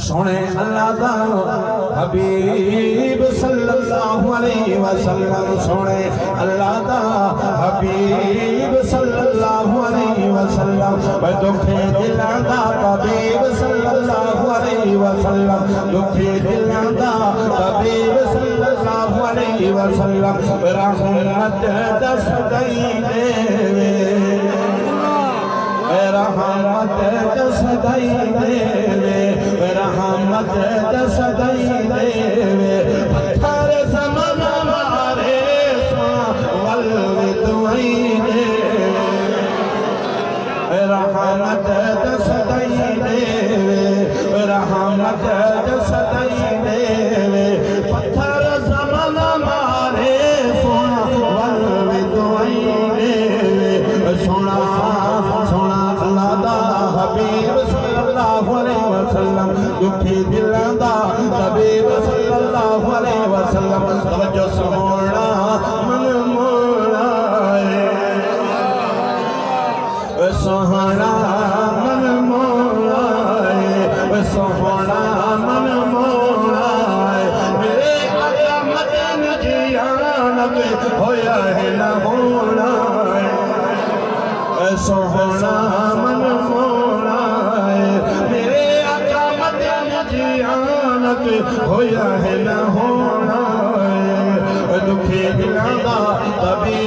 सोने अल्लाह दा हबीब सल्लल्लाहु अलैहि वसल्लम सोने अल्लाह दा हबीब सल्लल्लाहु अलैहि वसल्लम दुखे दिलां दा हबीब सल्लल्लाहु अलैहि वसल्लम दुखे दिलां दा हबीब सल्लल्लाहु अलैहि वसल्लम रहमत दस दई देवे रहमत दस दई देवे रहमत दस दई देवे पत्थर समन मारे वल दुआई देवे रहमत दस दई देवे रहमत दस दई देवे पत्थर समन मारे वल दुआई देवे सोना सोना अल्लाह दा हबीब सल्लल्लाहु अलैहि वसल्लम दुखी दिलां दा हबीब सल्लल्लाहु अलैहि वसल्लम तवज्जो सोना मन मोड़ा सोहना मन मोड़ा सोहना मन मोड़ा मेरे आका मदन जियानत होया है ना होना सोहना मन मोड़ा मेरे आका मदन जियानत होया है ना होना दुखे दिलां दा तबी